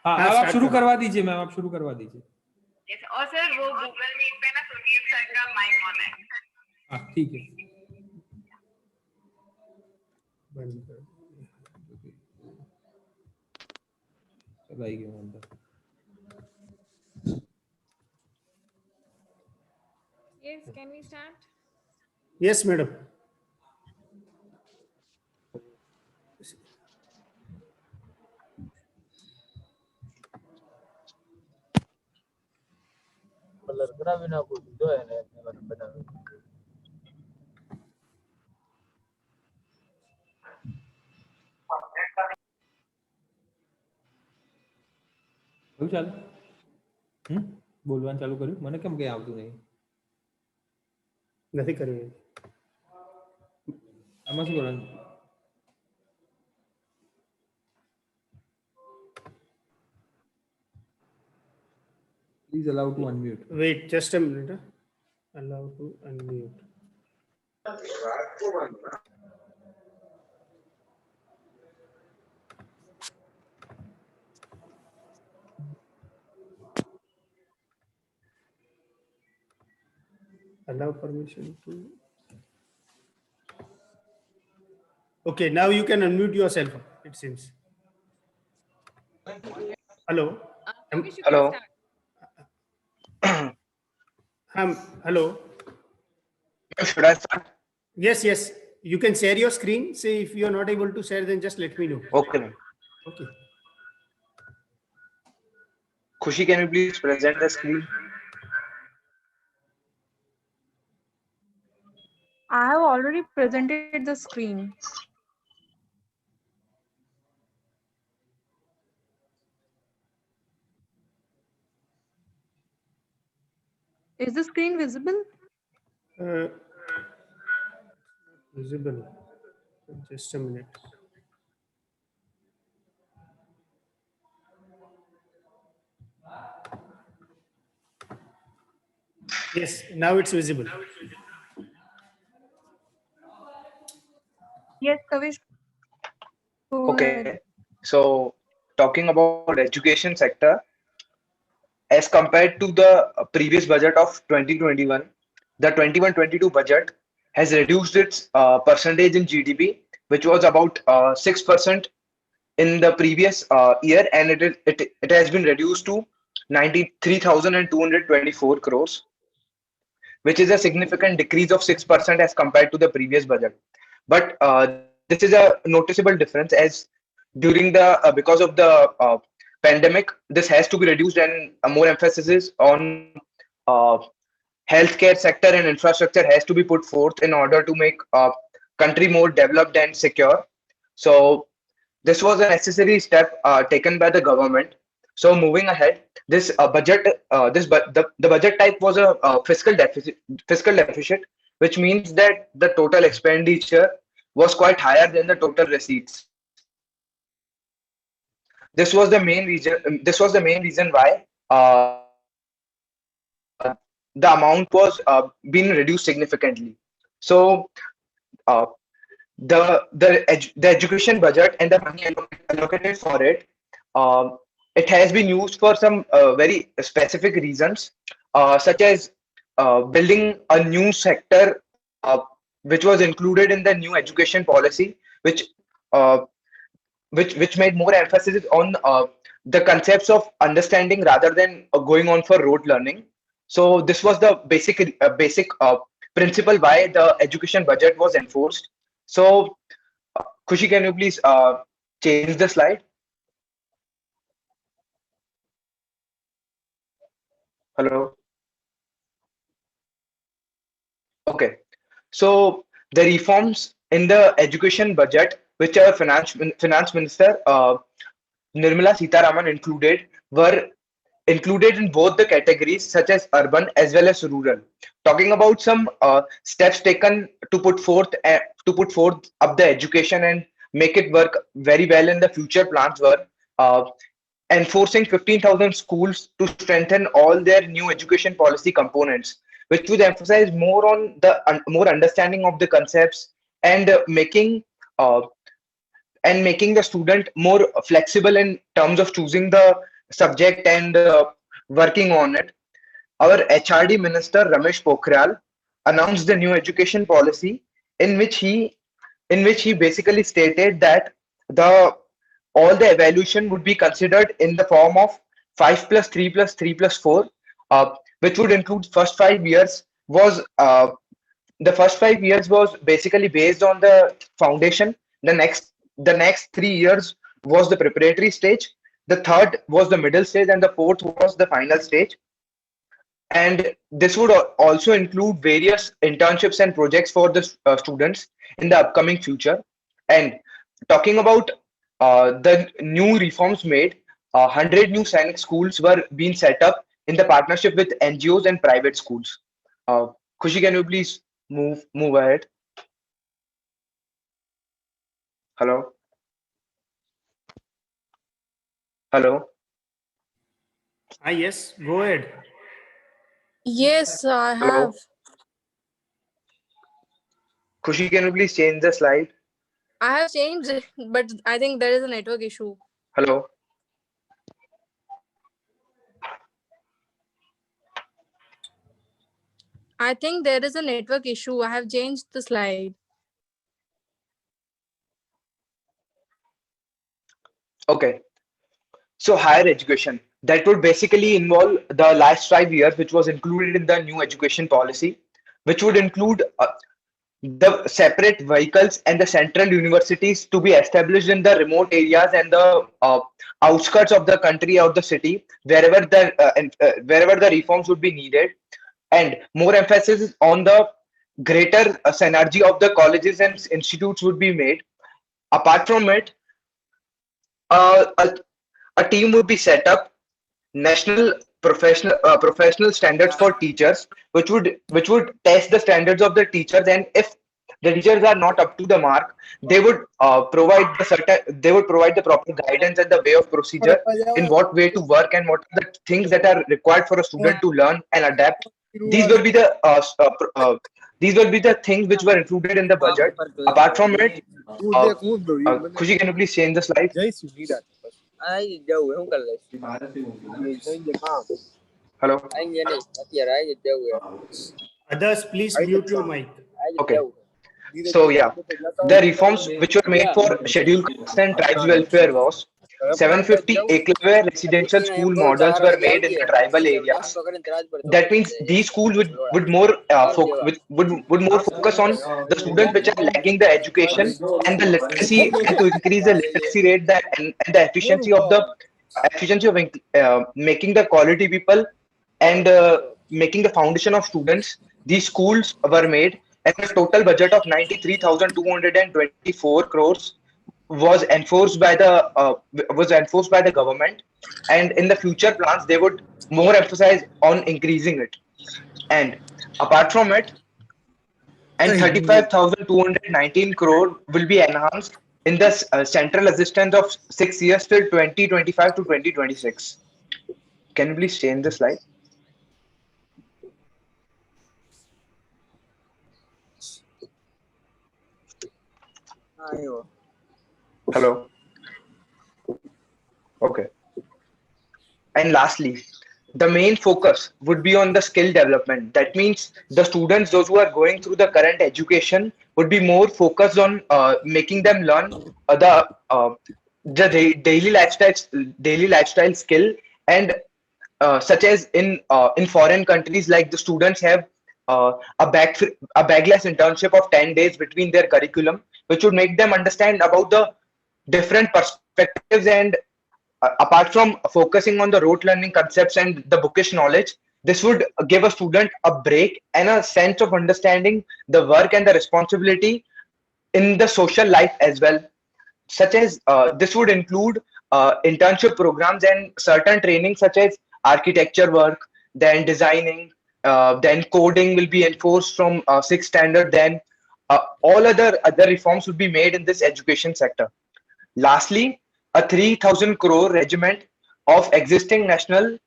हाँ, अब आप शुरू करवा दीजिए मैम, आप शुरू करवा दीजिए। Yes, और सर वो गूगल मीट पे ना सुदीप सर का माइक ऑन है। हाँ ठीक है। चलाइए अंदर। Yes, can we start? Yes, madam. ચાલુ બોલવાનું ચાલુ કર્યું? મને કેમ કઈ આવતું નહીં? નથી કર્યું. આમાં શું કરવાનું? Please allow to unmute. Wait, just a minute. Allow to unmute. Allow permission to. Okay, now you can unmute yourself, it seems. Hello. Hello. Hello. Should I start? Yes, yes. You can share your screen. Say if you are not able to share, then just let me know. Okay. Okay. Khushi, can you please present the screen? I have already presented the screen. Is the screen visible? Visible. Just a minute. Yes, now it's visible. Yes, Kavish. Okay. So talking about education sector, as compared to the previous budget of 2021, the 21-22 budget has reduced its percentage in GDP, which was about 6% in the previous year, and it has been reduced to 93,224 crores, which is a significant decrease of 6% as compared to the previous budget. But this is a noticeable difference, as during the because of the pandemic, this has to be reduced, and more emphasis is on healthcare sector and infrastructure has to be put forth in order to make country more developed and secure. So this was a necessary step taken by the government. So moving ahead, this budget, the budget type was a fiscal deficit, which means that the total expenditure was quite higher than the total receipts. This was the main reason. This was the main reason why the amount was being reduced significantly. So the education budget and the money allocated for it, it has been used for some very specific reasons, such as building a new sector, which was included in the new education policy, which made more emphasis on the concepts of understanding rather than going on for rote learning. So this was the basic principle why the education budget was enforced. So Khushi, can you please change the slide? Hello. Okay. So the reforms in the education budget, which our finance minister Nirmala Sitharaman included, were included in both the categories, such as urban as well as rural. Talking about some steps taken to put forth up the education and make it work very well in the future plans were enforcing 15,000 schools to strengthen all their new education policy components, which would emphasize more on the more understanding of the concepts and making and making the student more flexible in terms of choosing the subject and working on it. Our HRD Minister Ramesh Pokhriyal announced the new education policy in which he basically stated that the all the evaluation would be considered in the form of 5 plus 3 plus 3 plus 4, which would include first 5 years was the first 5 years was basically based on the foundation. The next 3 years was the preparatory stage. The third was the middle stage, and the fourth was the final stage. And this would also include various internships and projects for the students in the upcoming future. And talking about the new reforms made, 100 new Sainik schools were being set up in the partnership with NGOs and private schools. Khushi, can you please move ahead? Hello? Hello? Yes, go ahead. Yes, I Hello? have. Khushi, can you please change the slide? I have changed it, but I think there is a network issue. Hello? I think there is a network issue. I have changed the slide. Okay. So higher education, that would basically involve the last 5 years, which was included in the new education policy, which would include the separate vehicles and the central universities to be established in the remote areas and the outskirts of the country or the city, wherever the reforms would be needed, and more emphasis on the greater synergy of the colleges and institutes would be made. Apart from it, a team would be set up, national professional standards for teachers, which would test the standards of the teachers, and if the teachers are not up to the mark, they would provide the proper guidance and the way of procedure in what way to work and what are the things that are required for a student to learn and adapt. These will be the things which were included in the budget. Apart from it, Khushi, can you please change the slide? Hello. Others, please mute your mic. Okay. So yeah, the reforms which were made for scheduled castes and tribes welfare was 750 Eklavya residential school models were made in the tribal areas. That means these schools would more focus on the students which are lacking the education and the literacy, and to increase the literacy rate and the efficiency of making the quality people and making the foundation of students. These schools were made, and a total budget of 93,224 crores was enforced by the government, and in the future plans they would more emphasize on increasing it. And apart from it, and 35,219 crore will be enhanced in the central assistance of 6 years till 2025 to 2026. Can you please change the slide? Hello. Okay. And lastly, the main focus would be on the skill development. That means the students, those who are going through the current education, would be more focused on making them learn the daily lifestyle skill, and such as in foreign countries, like the students have a bagless internship of 10 days between their curriculum, which would make them understand about the different perspectives. And apart from focusing on the rote learning concepts and the bookish knowledge, this would give a student a break and a sense of understanding the work and the responsibility in the social life as well. Such as this would include internship programs and certain training such as architecture work, then designing, then coding will be enforced from 6th standard, then all other reforms would be made in this education sector. Lastly, a 3,000 crore regiment of existing national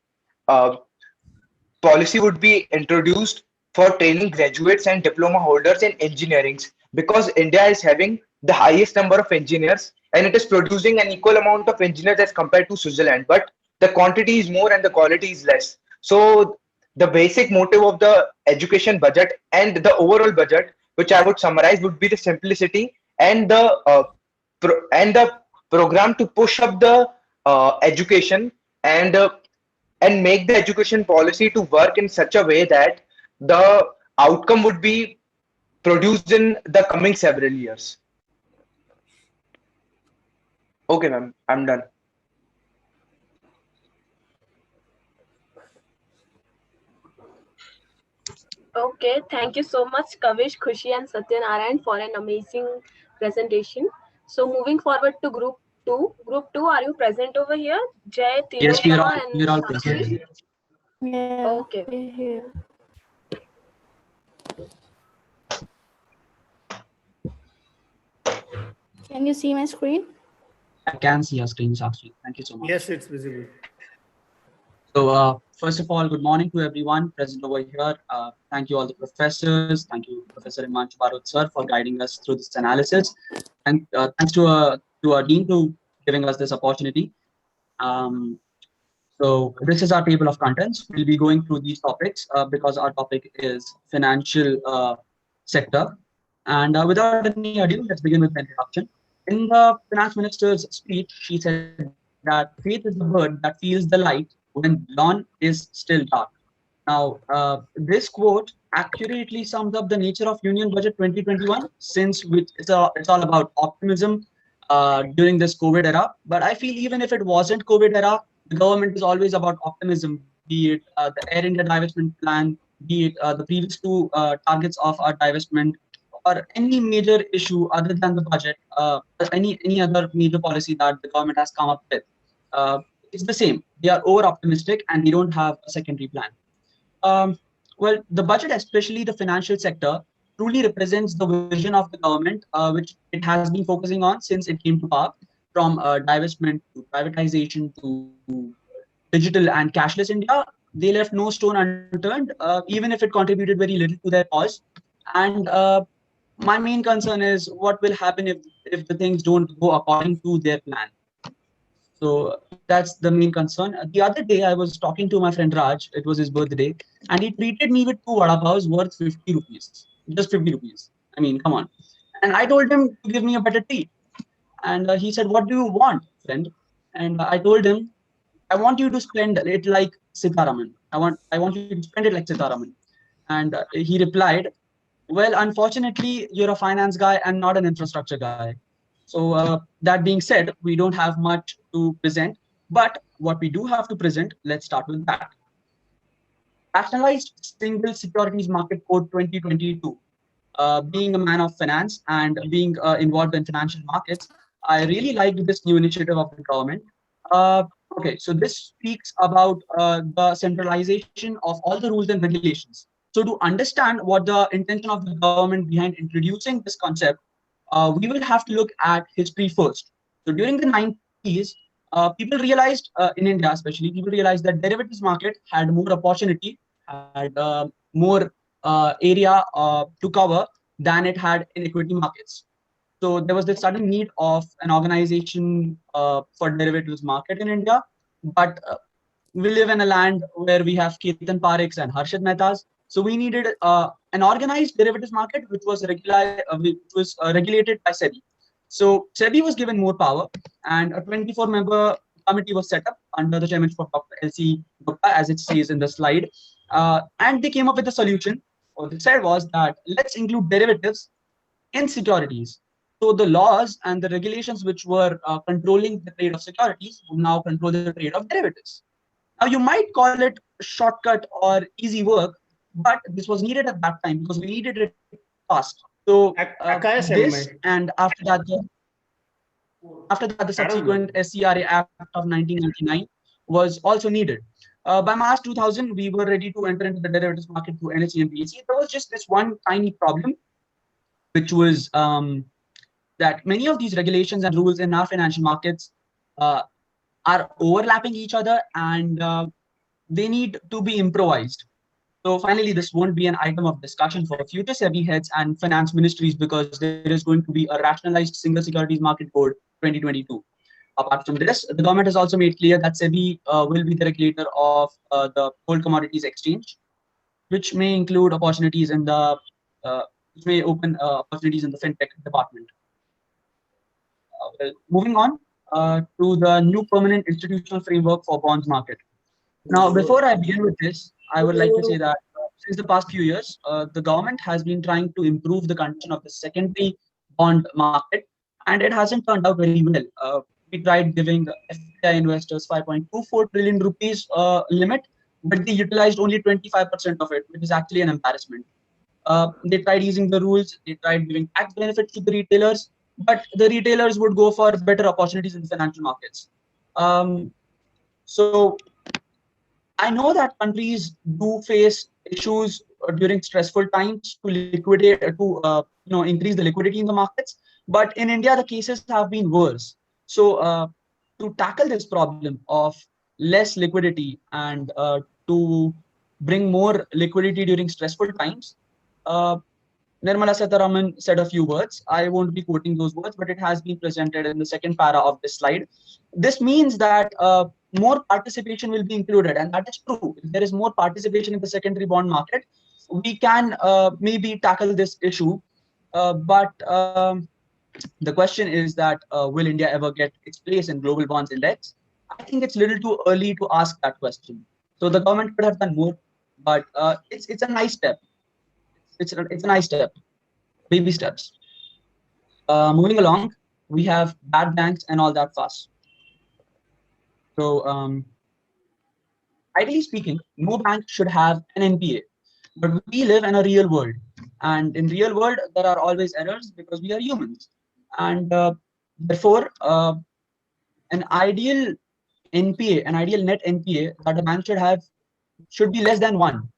policy would be introduced for training graduates and diploma holders in engineering, because India is having the highest number of engineers and it is producing an equal amount of engineers as compared to Switzerland, but the quantity is more and the quality is less. So the basic motive of the education budget and the overall budget, which I would summarize, would be the simplicity and the program to push up the education and make the education policy to work in such a way that the outcome would be produced in the coming several years. Okay, ma'am, I'm done. Okay, thank you so much, Kavish, Khushi, and Satyanarayan for an amazing presentation. So moving forward to group two. Group two, are you present over here? Jay, Yes, we are all, and we are all Sakshi? present. Yeah. Okay. We're here. Can you see my screen? I can see your screen, Sakshi. Thank you so much. Yes, it's visible. So, first of all, good morning to everyone present over here. Thank you all the professors. Thank you, Professor Himanshu Barot sir, for guiding us through this analysis. And thanks to our dean to giving us this opportunity. So this is our table of contents. We'll be going through these topics because our topic is financial sector. And without any ado, let's begin with the introduction. In the finance minister's speech, she said that faith is the bird that feels the light when dawn is still dark. Now, this quote accurately sums up the nature of Union Budget 2021, since it's all about optimism during this COVID era. But I feel even if it wasn't COVID era, the government is always about optimism, be it the Air India divestment plan, be it the previous two targets of our divestment, or any major issue other than the budget, any other major policy that the government has come up with. It's the same. They are over optimistic and they don't have a secondary plan. Well, the budget, especially the financial sector, truly represents the vision of the government, which it has been focusing on since it came to power, from divestment to privatization to digital and cashless India. They left no stone unturned, even if it contributed very little to their cause. And my main concern is what will happen if the things don't go according to their plan. So that's the main concern. The other day, I was talking to my friend Raj. It was his birthday, and he treated me with 2 vada pavs worth 50 rupees. Just 50 rupees. I mean, come on. And I told him to give me a better treat. And he said, "What do you want, friend?" And I told him, "I want you to spend it like Sitaraman. I want you to spend it like Sitaraman." And he replied, "Well, unfortunately, you're a finance guy and not an infrastructure guy." So that being said, we don't have much to present, but what we do have to present, let's start with that. Nationalized Single Securities Market Code 2022. Being a man of finance and being involved in financial markets, I really liked this new initiative of the government. Okay, so this speaks about the centralization of all the rules and regulations. So to understand what the intention of the government behind introducing this concept, we will have to look at history first. So during the 90s, people realized, in India especially, people realized that derivatives market had more opportunity, had more area to cover than it had in equity markets. So there was this sudden need of an organization for derivatives market in India. But we live in a land where we have Ketan Parikhs and Harshad Mehtas. So we needed an organized derivatives market, which was regulated by SEBI. So SEBI was given more power, and a 24-member committee was set up under the chairmanship of Dr. L.C. Gupta, as it says in the slide. And they came up with a solution. What they said was that let's include derivatives in securities. So the laws and the regulations which were controlling the trade of securities will now control the trade of derivatives. Now you might call it shortcut or easy work, but this was needed at that time because we needed it fast. So this, and after that the subsequent SCRA Act of 1999 was also needed. By March 2000, we were ready to enter into the derivatives market through NSE and BSE. There was just this one tiny problem, which was that many of these regulations and rules in our financial markets are overlapping each other, and they need to be improvised. So finally, this won't be an item of discussion for future SEBI heads and finance ministries because there is going to be a rationalized single securities market code 2022. Apart from this, the government has also made clear that SEBI will be the regulator of the gold commodities exchange, which may include opportunities in the which may open opportunities in the fintech department. Moving on to the new permanent institutional framework for bonds market. Now, before I begin with this, I would like to say that since the past few years, the government has been trying to improve the condition of the secondary bond market, and it hasn't turned out very well. We tried giving FPI investors 5.24 trillion rupees limit, but they utilized only 25% of it, which is actually an embarrassment. They tried easing the rules, they tried giving tax benefits to the retailers, but the retailers would go for better opportunities in the financial markets. So I know that countries do face issues during stressful times to liquidate, to increase the liquidity in the markets. But in India, the cases have been worse. So to tackle this problem of less liquidity and to bring more liquidity during stressful times, Nirmala Sitharaman said a few words. I won't be quoting those words, but it has been presented in the second para of this slide. This means that more participation will be included, and that is true. If there is more participation in the secondary bond market, we can maybe tackle this issue. But the question is that will India ever get its place in global bonds index? I think it's a little too early to ask that question. So the government could have done more, but it's a nice step. It's a nice step, baby steps. Moving along, we have bad banks and all that fuss. So ideally speaking, no bank should have an NPA, but we live in a real world, and in real world there are always errors because we are humans, and therefore an ideal NPA, an ideal net NPA that a bank should have should be less than 1%.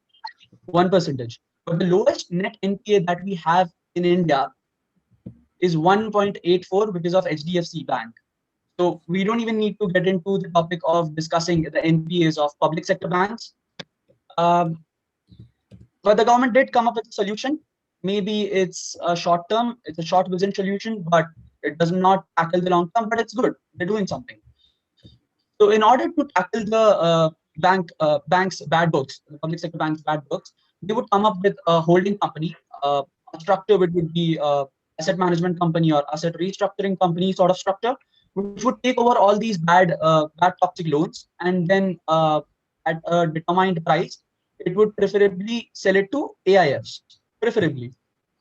But the lowest net NPA that we have in India is 1.84, which is of HDFC Bank. So we don't even need to get into the topic of discussing the NPAs of public sector banks. But the government did come up with a solution. Maybe it's a short term, it's a short vision solution, but it does not tackle the long term, but it's good. They're doing something. So in order to tackle the bank's bad books, the public sector bank's bad books, they would come up with a holding company, a structure which would be asset management company or asset restructuring company sort of structure, which would take over all these bad toxic loans, and then at a determined price, it would preferably sell it to AIFs. Preferably,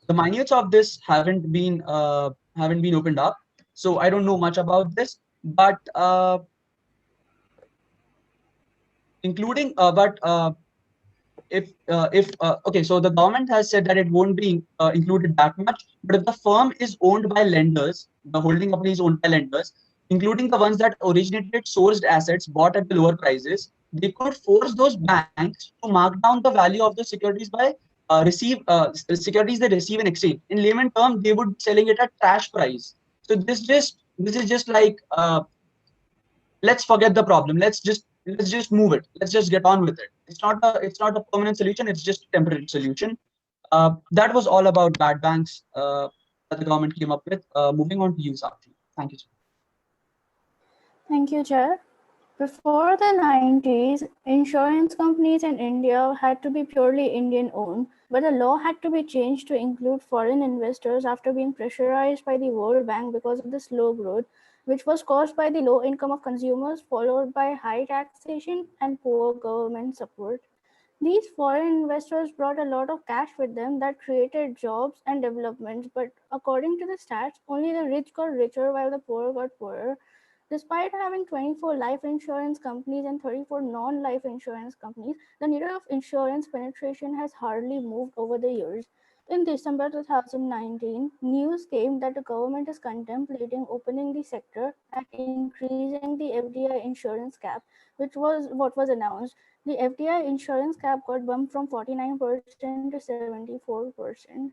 the minutes of this haven't been opened up, so I don't know much about this, but okay, so the government has said that it won't be included that much, but if the firm is owned by lenders, the holding company is owned by lenders, including the ones that originated sourced assets bought at the lower prices, they could force those banks to mark down the value of the securities by securities they receive in exchange. In layman term, they would be selling it at trash price. So this is just like let's forget the problem. Let's just move it. Let's just get on with it. It's not a permanent solution. It's just a temporary solution. That was all about bad banks that the government came up with. Moving on to you, Sakshi. Thank you. Thank you, Chair. Before the 90s, insurance companies in India had to be purely Indian owned, but the law had to be changed to include foreign investors after being pressurized by the World Bank because of the slow growth, which was caused by the low income of consumers, followed by high taxation and poor government support. These foreign investors brought a lot of cash with them that created jobs and developments, but according to the stats, only the rich got richer while the poor got poorer. Despite having 24 life insurance companies and 34 non-life insurance companies, the needle of insurance penetration has hardly moved over the years. In December 2019, news came that the government is contemplating opening the sector and increasing the FDI insurance cap, which was what was announced. The FDI insurance cap got bumped from 49% to 74%.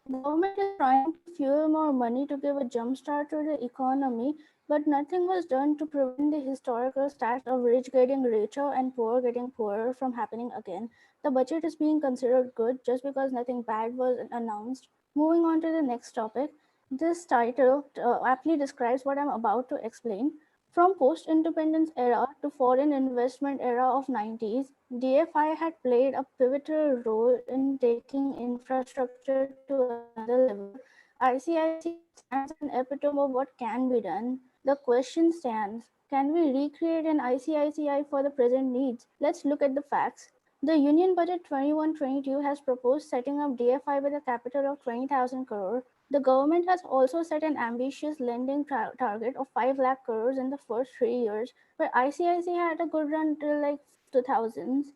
The government is trying to fuel more money to give a jumpstart to the economy, but nothing was done to prevent the historical stats of rich getting richer and poor getting poorer from happening again. The budget is being considered good just because nothing bad was announced. Moving on to the next topic, This title aptly describes what I'm about to explain. From post-independence era to foreign investment era of 90s, DFI had played a pivotal role in taking infrastructure to another level. ICICI stands an epitome of what can be done. The question stands, can we recreate an ICICI for the present needs? Let's look at the facts. The Union Budget 21-22 has proposed setting up DFI with a capital of 20,000 crore. The government has also set an ambitious lending target of 5 lakh crores in the first 3 years, where ICICI had a good run till like 2000s.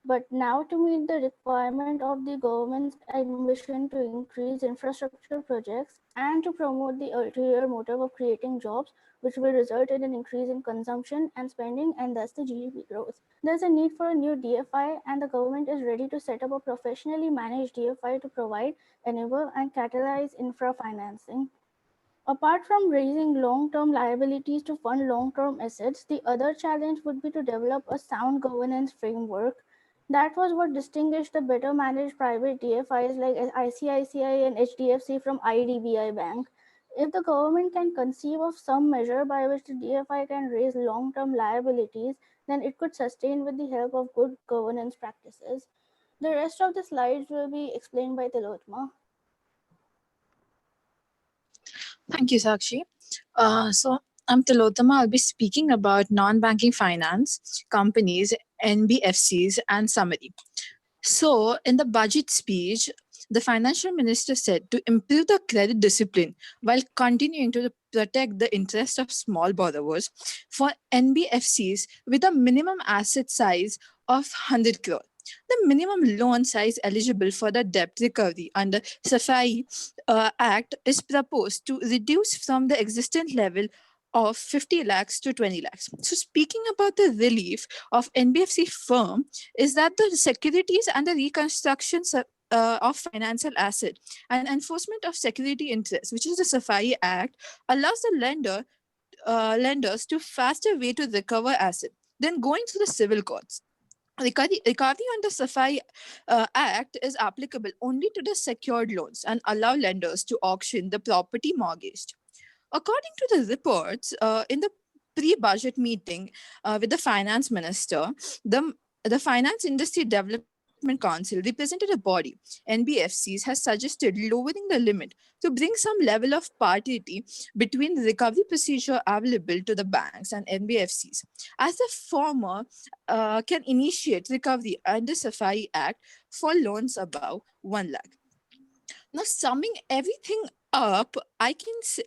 But now, to meet the requirement of the government's ambition to increase infrastructure projects and to promote the ulterior motive of creating jobs, which will result in an increase in consumption and spending and thus the GDP growth, there's a need for a new DFI, and the government is ready to set up a professionally managed DFI to provide, enable, and catalyze infra financing. Apart from raising long-term liabilities to fund long-term assets, the other challenge would be to develop a sound governance framework. That was what distinguished the better managed private DFIs like ICICI and HDFC from IDBI Bank. If the government can conceive of some measure by which the DFI can raise long-term liabilities, then it could sustain with the help of good governance practices. The rest of the slides will be explained by Tilotma. Thank you, Sakshi. So I'm Tilotama. I'll be speaking about non-banking finance companies, NBFCs, and summary. So in the budget speech, the financial minister said to improve the credit discipline while continuing to protect the interest of small borrowers for NBFCs with a minimum asset size of 100 crore. The minimum loan size eligible for the debt recovery under SAFAI Act is proposed to reduce from the existing level of 50 lakhs to 20 lakhs. So speaking about the relief of NBFC firm is that the securities and the reconstruction of financial asset and enforcement of security interest, which is the SAFAI Act, allows the lenders to faster way to recover asset than going through the civil courts. Recovery under SAFAI Act is applicable only to the secured loans and allow lenders to auction the property mortgaged. According to the reports, in the pre-budget meeting with the finance minister, the Finance Industry Development Council, representative body, NBFCs, has suggested lowering the limit to bring some level of parity between the recovery procedure available to the banks and NBFCs, as the former can initiate recovery under SAFAI Act for loans above 1 lakh. Now, summing everything up,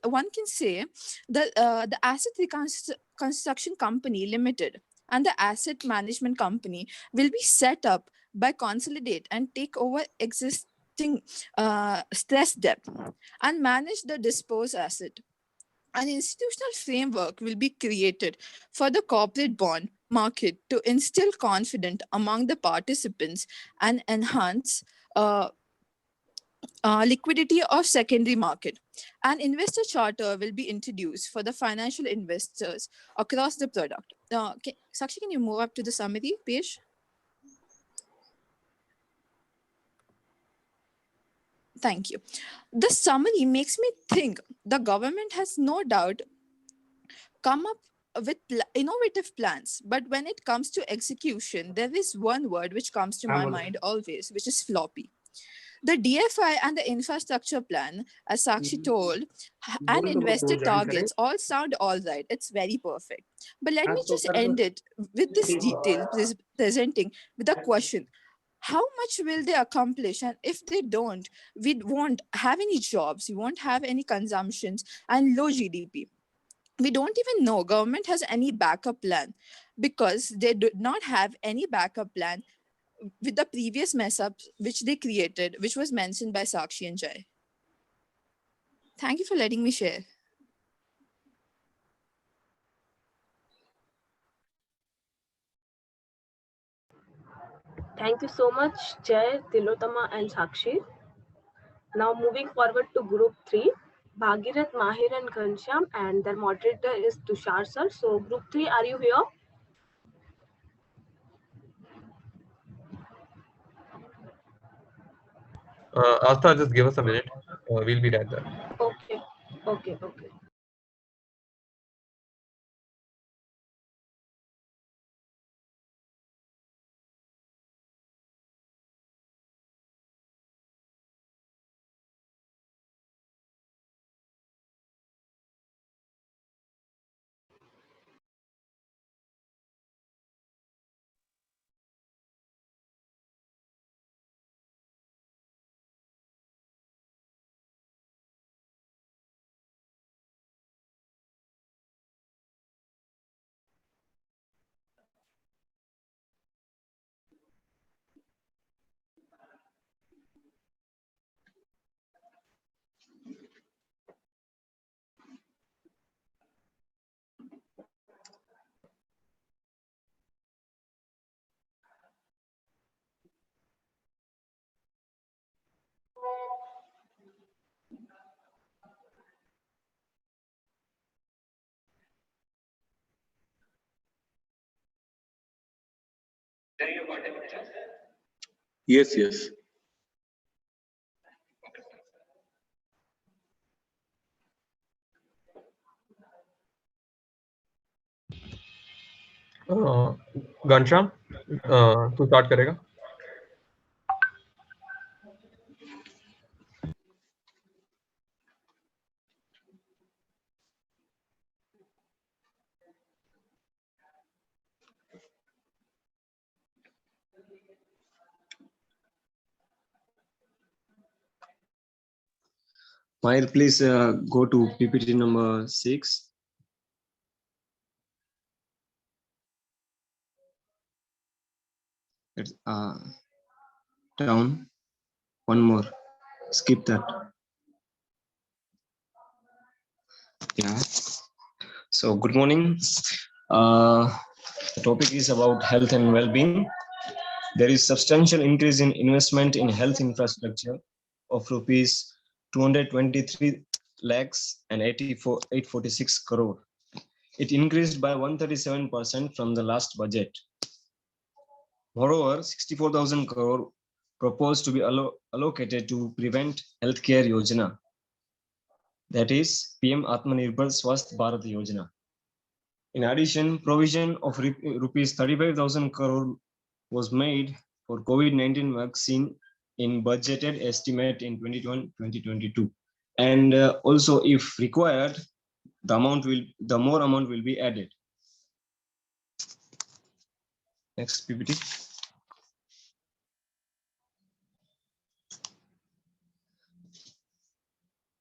one can say that the Asset Reconstruction Company Limited and the Asset Management Company will be set up by consolidate and take over existing stress debt and manage the disposed asset. An institutional framework will be created for the corporate bond market to instill confidence among the participants and enhance liquidity of secondary market. An investor charter will be introduced for the financial investors across the product. Sakshi, can you move up to the summary page? Thank you. The summary makes me think the government has no doubt come up with innovative plans, but when it comes to execution, there is one word which comes to my mind always, which is floppy. The DFI and the infrastructure plan, as Sakshi told, and investor targets all sound all right. It's very perfect. But let me just end it with this detail, presenting with a question. How much will they accomplish? And if they don't, we won't have any jobs, we won't have any consumptions and low GDP. We don't even know government has any backup plan because they do not have any backup plan with the previous mess ups which they created, which was mentioned by Sakshi and Jai. Thank you for letting me share. Thank you so much, Jai, Tilotama, and Sakshi. Now moving forward to group 3, Bhagirath, Mahir, and Ghanshyam, and their moderator is Tushar sir. So group 3, are you here? Asta, just give us a minute. We'll be right there. Okay. Okay, okay. Yes, yes. Ghanshyam तू start करेगा. Mahir, please go to PPT number 6. It's down. One more. Skip that. Yeah. So good morning. The topic is about health and well-being. There is substantial increase in investment in health infrastructure of rupees 223 lakhs and 846 crore. It increased by 137% from the last budget. Moreover, 64,000 crore proposed to be allocated to prevent healthcare yojana, that is PM Atmanirbhar Swasth Bharat Yojana. In addition, provision of rupees 35,000 crore was made for COVID-19 vaccine in budgeted estimate in 2021-2022, and also, if required, the more amount will be added. Next PPT.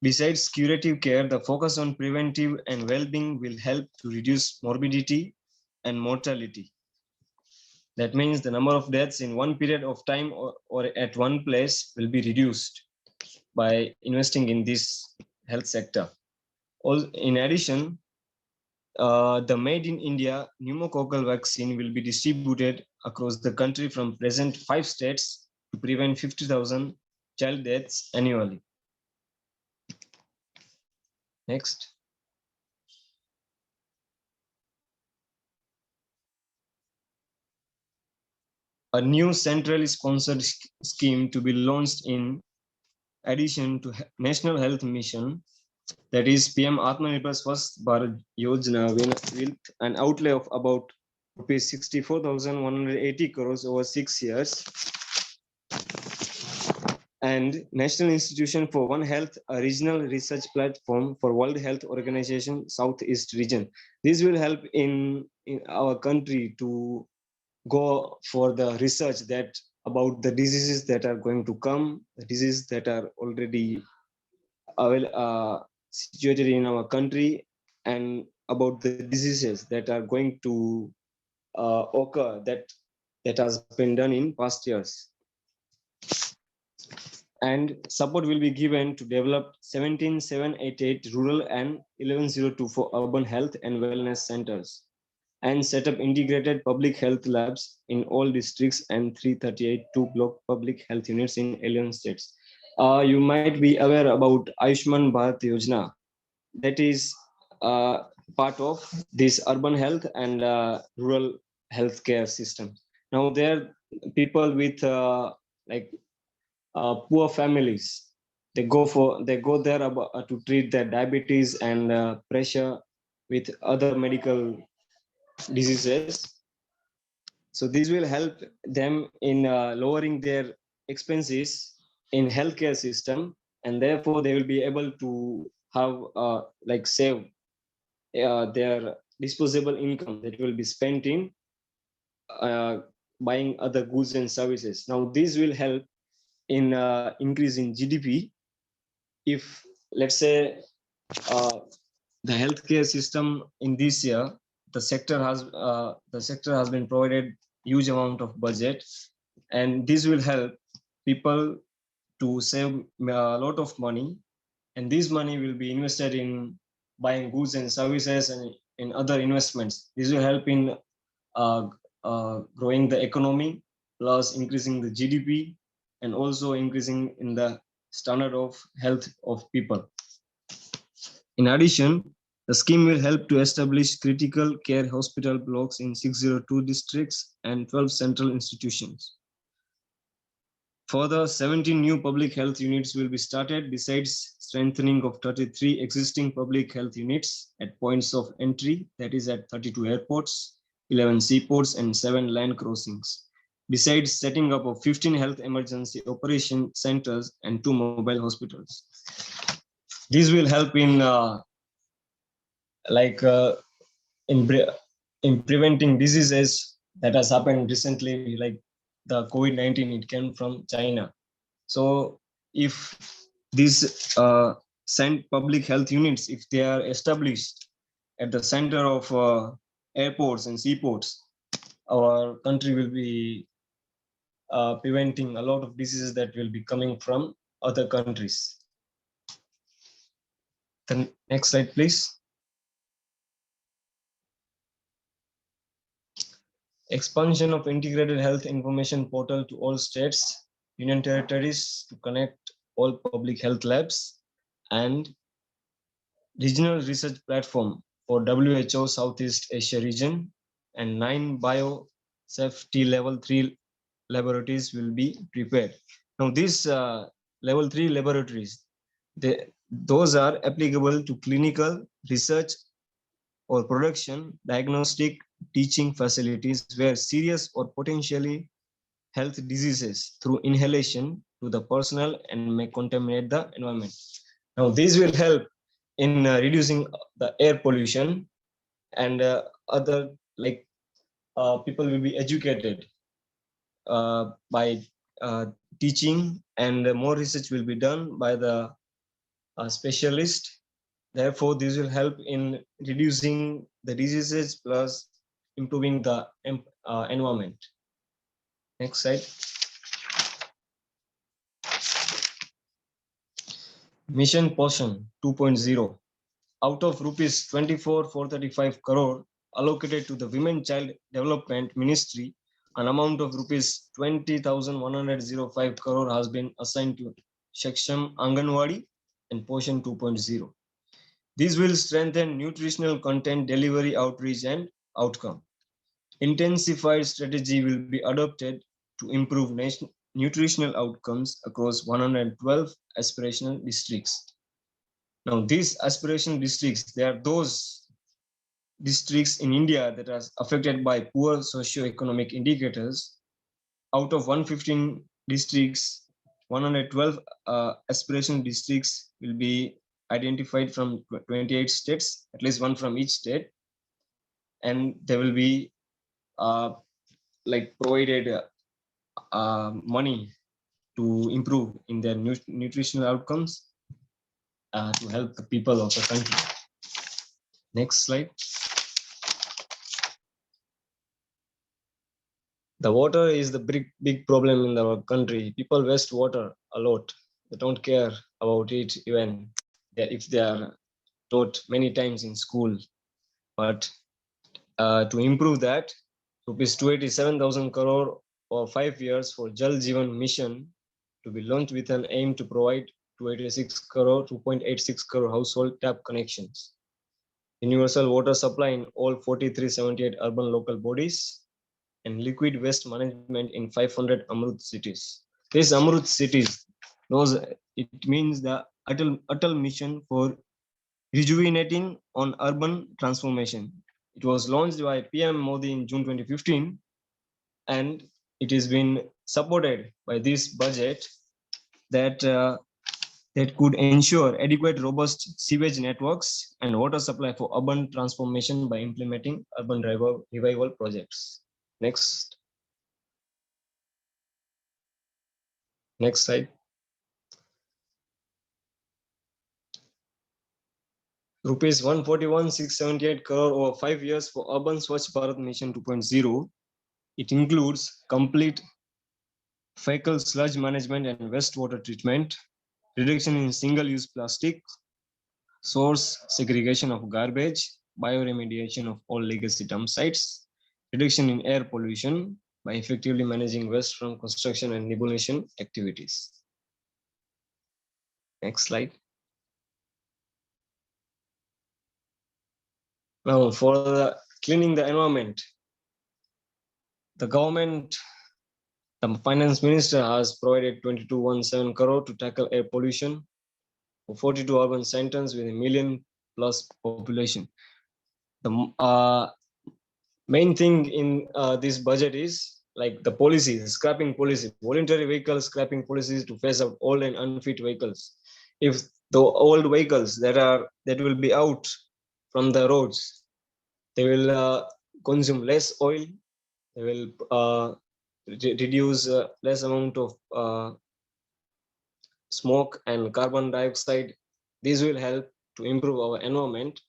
Besides curative care, the focus on preventive and well-being will help to reduce morbidity and mortality. That means the number of deaths in one period of time or at one place will be reduced by investing in this health sector. In addition, the Made in India pneumococcal vaccine will be distributed across the country from present 5 states to prevent 50,000 child deaths annually. Next. A new centrally sponsored scheme to be launched in addition to National Health Mission, that is PM Atmanirbhar Swasth Bharat Yojana, with an outlay of about rupees 64,180 crores over 6 years, and National Institution for One Health, a regional research platform for World Health Organization Southeast region. This will help in our country to go for the research that about the diseases that are going to come, the diseases that are already situated in our country, and about the diseases that are going to occur that has been done in past years. And support will be given to develop 17,788 rural and 11,024 urban health and wellness centers, and set up integrated public health labs in all districts and 338 two-block public health units in 11 states. You might be aware about Ayushman Bharat Yojana. That is part of this urban health and rural healthcare system. Now, there are people with poor families. they go there to treat their diabetes and pressure with other medical diseases. So this will help them in lowering their expenses in healthcare system, and therefore they will be able to have like save their disposable income that will be spent in buying other goods and services. Now this will help in increasing GDP. If let's say the healthcare system in this year, the sector has been provided huge amount of budget, and this will help people to save a lot of money, and this money will be invested in buying goods and services and in other investments. This will help in growing the economy, plus increasing the GDP, and also increasing in the standard of health of people. In addition, the scheme will help to establish critical care hospital blocks in 602 districts and 12 central institutions. Further, 17 new public health units will be started, besides strengthening of 33 existing public health units at points of entry, that is at 32 airports, 11 seaports, and 7 land crossings. Besides setting up of 15 health emergency operation centers and 2 mobile hospitals. This will help in in preventing diseases that has happened recently, like the COVID-19. It came from China. So if these public health units, if they are established at the center of airports and seaports, our country will be preventing a lot of diseases that will be coming from other countries. The next slide, please. Expansion of integrated health information portal to all states, union territories to connect all public health labs, and regional research platform for WHO Southeast Asia region, and 9 biosafety level 3 laboratories will be prepared. Now these level 3 laboratories, those are applicable to clinical research or production, diagnostic, teaching facilities where serious or potentially health diseases through inhalation to the personnel and may contaminate the environment. Now this will help in reducing the air pollution, and other people will be educated by teaching, and more research will be done by the specialist. Therefore, this will help in reducing the diseases plus improving the environment. Next slide. Mission Poshan 2.0. Out of rupees 24,435 crore allocated to the Women Child Development Ministry, an amount of rupees 20,105 crore has been assigned to Shaksham Anganwadi and Poshan 2.0. This will strengthen nutritional content delivery, outreach, and outcome. Intensified strategy will be adopted to improve nutritional outcomes across 112 aspirational districts. Now, these aspirational districts, they are those districts in India that are affected by poor socio-economic indicators. Out of 115 districts, 112 aspirational districts will be identified from 28 states, at least one from each state, and they will be provided money to improve in their nutritional outcomes to help the people of the country. Next slide. The water is the big problem in our country. People waste water a lot. They don't care about it even if they are taught many times in school. But to improve that, rupees 287,000 crore for 5 years for Jal Jeevan Mission to be launched with an aim to provide 2.86 crore household tap connections. Universal water supply in all 4378 urban local bodies, and liquid waste management in 500 Amrut cities. These Amrut cities, those It means the Atal Mission for Rejuvenating on Urban Transformation. It was launched by PM Modi in June 2015, and it has been supported by this budget that could ensure adequate, robust sewage networks and water supply for urban transformation by implementing urban revival projects. Next slide. Rupees 141,678 crore over 5 years for Urban Swachh Bharat Mission 2.0. It includes complete fecal sludge management and wastewater treatment, reduction in single-use plastic, source segregation of garbage, bioremediation of all legacy dump sites, reduction in air pollution by effectively managing waste from construction and demolition activities. Next slide. Now, for cleaning the environment, the government, the finance minister has provided 2217 crore to tackle air pollution for 42 urban centers with 1 million plus population. The main thing in this budget is like the policies, scrapping policy, voluntary vehicle scrapping policies to phase out old and unfit vehicles. If the old vehicles that will be out from the roads, they will consume less oil, they will reduce less amount of smoke and carbon dioxide. This will help to improve our environment.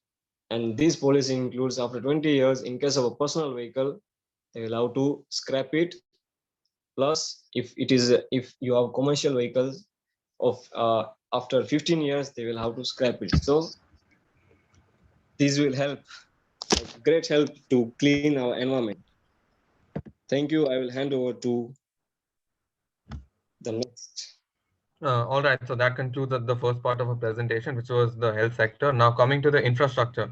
And this policy includes after 20 years, in case of a personal vehicle, they will have to scrap it. Plus, if you have commercial vehicles of after 15 years, they will have to scrap it. So this will help, great help to clean our environment. Thank you. I will hand over to the next. All right, so that concludes the first part of our presentation, which was the health sector. Now coming to the infrastructure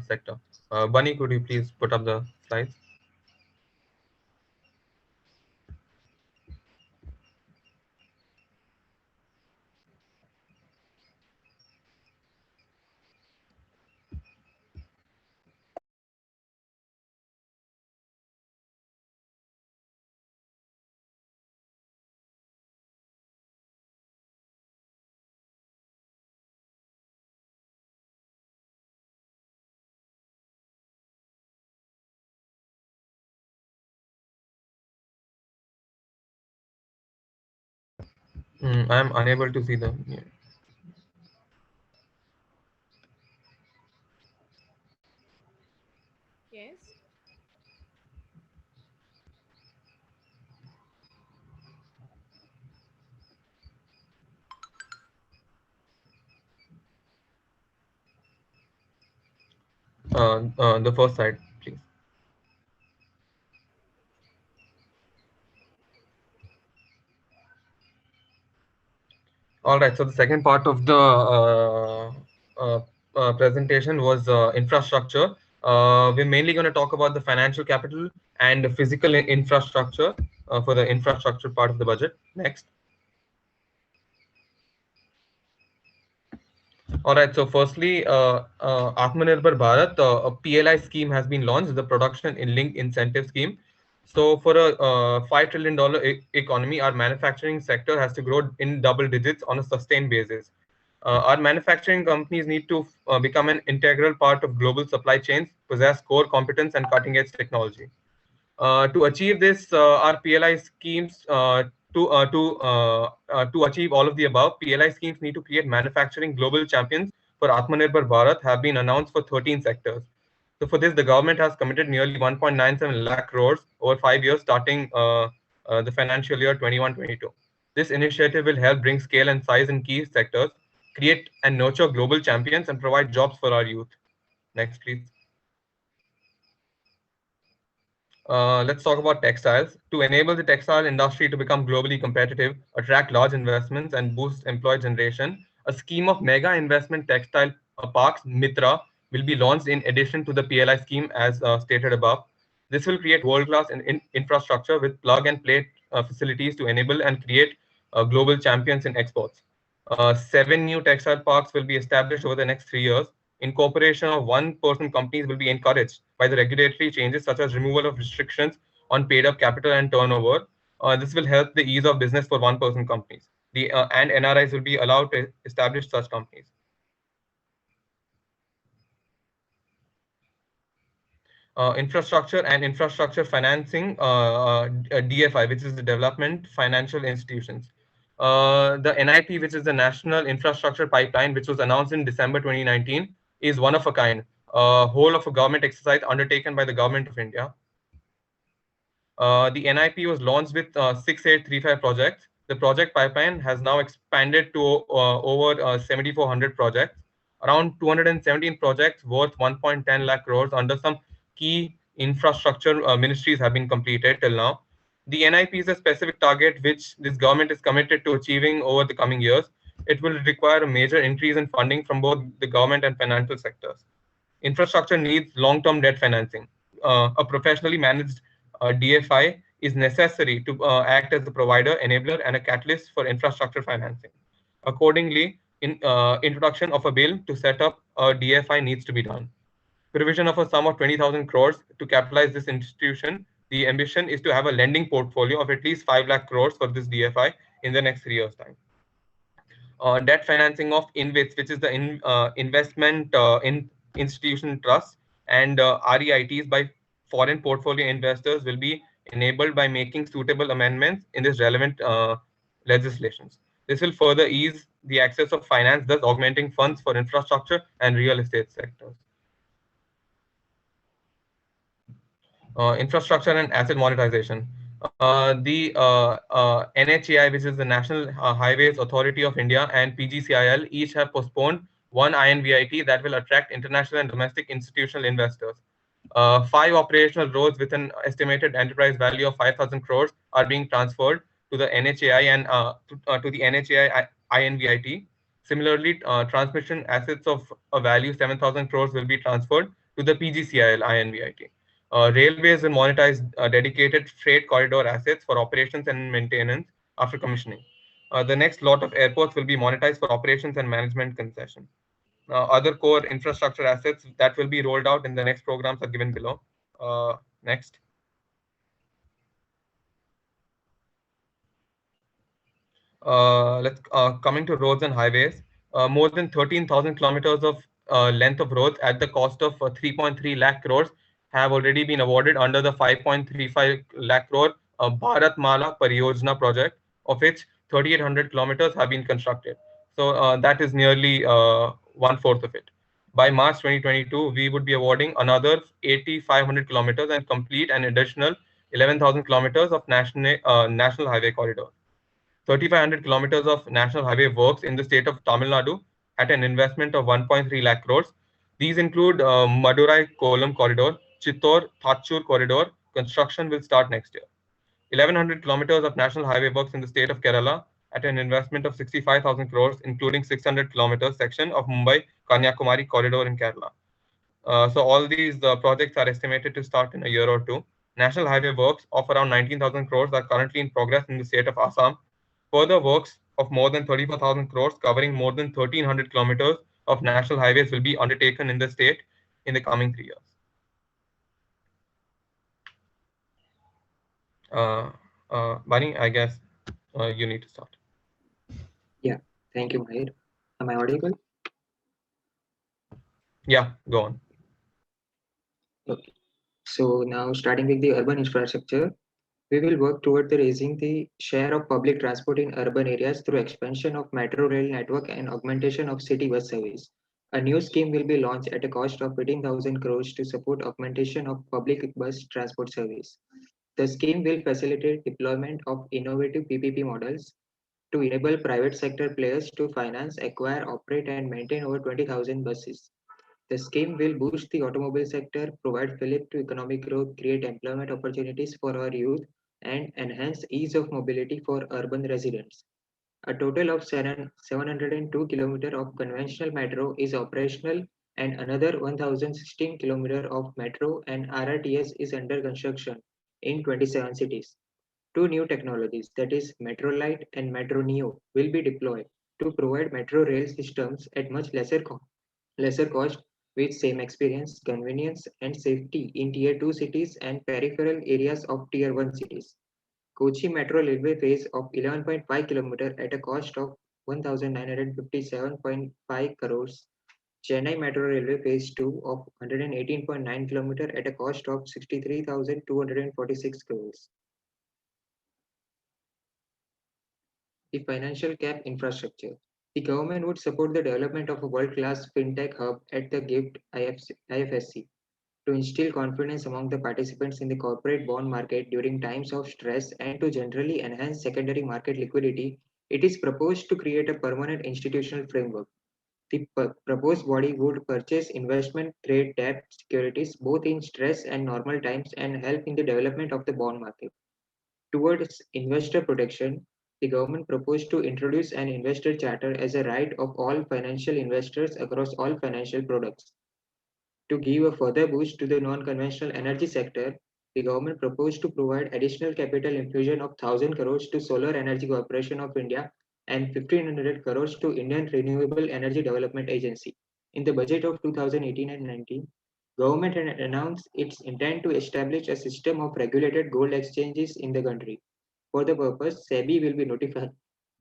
sector. Bunny, could you please put up the slides? I am unable to see the. Yes. The first slide, please. All right, so the second part of the presentation was infrastructure. We're mainly going to talk about the financial capital and the physical infrastructure for the infrastructure part of the budget. Next. All right, so firstly, Atmanirbhar Bharat, a PLI scheme has been launched, the Production Linked Incentive Scheme. So for a $5 trillion economy, our manufacturing sector has to grow in double digits on a sustained basis. Our manufacturing companies need to become an integral part of global supply chains, possess core competence and cutting edge technology. To achieve this, our PLI schemes, to achieve all of the above, PLI schemes need to create manufacturing global champions for Atmanirbhar Bharat have been announced for 13 sectors. So for this, the government has committed nearly 1.97 lakh crores over 5 years starting the financial year 21-22. This initiative will help bring scale and size in key sectors, create and nurture global champions and provide jobs for our youth. Next, please. Let's talk about textiles. To enable the textile industry to become globally competitive, attract large investments, and boost employee generation, a scheme of mega investment textile parks, MITRA, will be launched in addition to the PLI scheme as stated above. This will create world-class infrastructure with plug-and-play facilities to enable and create global champions in exports. 7 new textile parks will be established over the next 3 years. Incorporation of one-person companies will be encouraged by the regulatory changes such as removal of restrictions on paid-up capital and turnover. This will help the ease of business for one-person companies. And NRIs will be allowed to establish such companies. Infrastructure and infrastructure financing, DFI, which is the Development Financial Institutions. The NIP, which is the National Infrastructure Pipeline, which was announced in December 2019, is one of a kind, whole of a government exercise undertaken by the government of India. The NIP was launched with 6835 projects. The project pipeline has now expanded to over 7,400 projects. Around 217 projects worth 1.10 lakh crores under some key infrastructure ministries have been completed till now. The NIP is a specific target which this government is committed to achieving over the coming years. It will require a major increase in funding from both the government and financial sectors. Infrastructure needs long-term debt financing. A professionally managed DFI is necessary to act as a provider, enabler, and a catalyst for infrastructure financing. Accordingly, introduction of a bill to set up a DFI needs to be done. Provision of a sum of 20,000 crores to capitalize this institution. The ambition is to have a lending portfolio of at least 5 lakh crores for this DFI in the next 3 years' time. Debt financing of InvITs, which is the investment in institution trust, and REITs by foreign portfolio investors will be enabled by making suitable amendments in this relevant legislations. This will further ease the access of finance, thus augmenting funds for infrastructure and real estate sectors. Infrastructure and asset monetization. The NHAI, which is the National Highways Authority of India, and PGCIL each have postponed one INVIT that will attract international and domestic institutional investors. 5 operational roads with an estimated enterprise value of 5,000 crores are being transferred to the NHAI and to the NHAI INVIT. Similarly, transmission assets of a value 7,000 crores will be transferred to the PGCIL INVIT. Railways will monetize dedicated freight corridor assets for operations and maintenance after commissioning. The next lot of airports will be monetized for operations and management concession. Other core infrastructure assets that will be rolled out in the next programs are given below. Next. Coming to roads and highways. More than 13,000 kilometers of length of roads at the cost of 3.3 lakh crores have already been awarded under the 5.35 lakh crore Bharat Mala Pariyojana project, of which 3,800 kilometers have been constructed. So that is nearly 1/4 of it. By March 2022, we would be awarding another 8,500 kilometers and complete an additional 11,000 kilometers of national highway corridor. 3,500 kilometers of national highway works in the state of Tamil Nadu at an investment of 1.3 lakh crores. These include Madurai-Kollam corridor, Chittor-Thatchur corridor. Construction will start next year. 1,100 kilometers of national highway works in the state of Kerala at an investment of 65,000 crores, including 600 kilometers section of Mumbai-Kanyakumari corridor in Kerala. So all these projects are estimated to start in a year or two. National highway works of around 19,000 crores are currently in progress in the state of Assam. Further works of more than 34,000 crores covering more than 1,300 kilometers of national highways will be undertaken in the state in the coming 3 years. Bunny, I guess you need to start. Yeah, thank you, Mahir. Am I audible? Yeah, go on. Okay. So now starting with the urban infrastructure, we will work toward raising the share of public transport in urban areas through expansion of metro rail network and augmentation of city bus service. A new scheme will be launched at a cost of 18,000 crores to support augmentation of public bus transport service. The scheme will facilitate deployment of innovative PPP models to enable private sector players to finance, acquire, operate, and maintain over 20,000 buses. The scheme will boost the automobile sector, provide fillip to economic growth, create employment opportunities for our youth, and enhance ease of mobility for urban residents. A total of 702 kilometers of conventional metro is operational, and another 1,016 kilometers of metro and RRTS is under construction in 27 cities. 2 new technologies, that is Metro Light and Metro Neo, will be deployed to provide metro rail systems at much lesser cost with same experience, convenience, and safety in Tier 2 cities and peripheral areas of Tier 1 cities. Kochi Metro Railway phase of 11.5 km at a cost of 1,957.5 crores. Chennai Metro Railway phase 2 of 118.9 km at a cost of 63,246 crores. The financial cap infrastructure. The government would support the development of a world-class fintech hub at the GIFT IFSC to instill confidence among the participants in the corporate bond market during times of stress and to generally enhance secondary market liquidity. It is proposed to create a permanent institutional framework. The proposed body would purchase investment-grade debt securities both in stress and normal times and help in the development of the bond market. Towards investor protection, the government proposed to introduce an investor charter as a right of all financial investors across all financial products. To give a further boost to the non-conventional energy sector, the government proposed to provide additional capital infusion of 1,000 crores to Solar Energy Corporation of India and 1,500 crores to Indian Renewable Energy Development Agency. In the budget of 2018 and 19, government had announced its intent to establish a system of regulated gold exchanges in the country. For the purpose, SEBI will be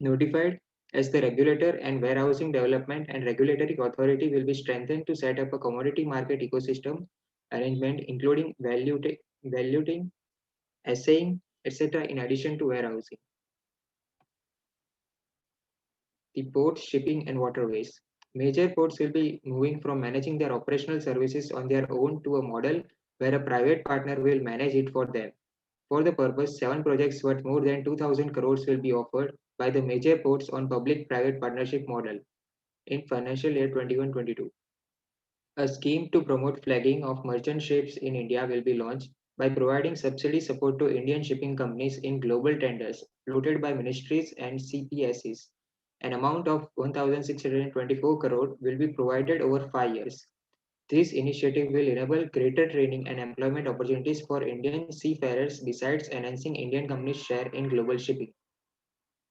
notified as the regulator, and warehousing development and regulatory authority will be strengthened to set up a commodity market ecosystem arrangement including valuing, assaying, etc. in addition to warehousing. The ports, shipping and waterways. Major ports will be moving from managing their operational services on their own to a model where a private partner will manage it for them. For the purpose, 7 projects worth more than 2,000 crores will be offered by the major ports on public-private partnership model in financial year 21-22. A scheme to promote flagging of merchant ships in India will be launched by providing subsidy support to Indian shipping companies in global tenders floated by ministries and CPSEs. An amount of 1,624 crore will be provided over 5 years. This initiative will enable greater training and employment opportunities for Indian seafarers besides enhancing Indian companies' share in global shipping.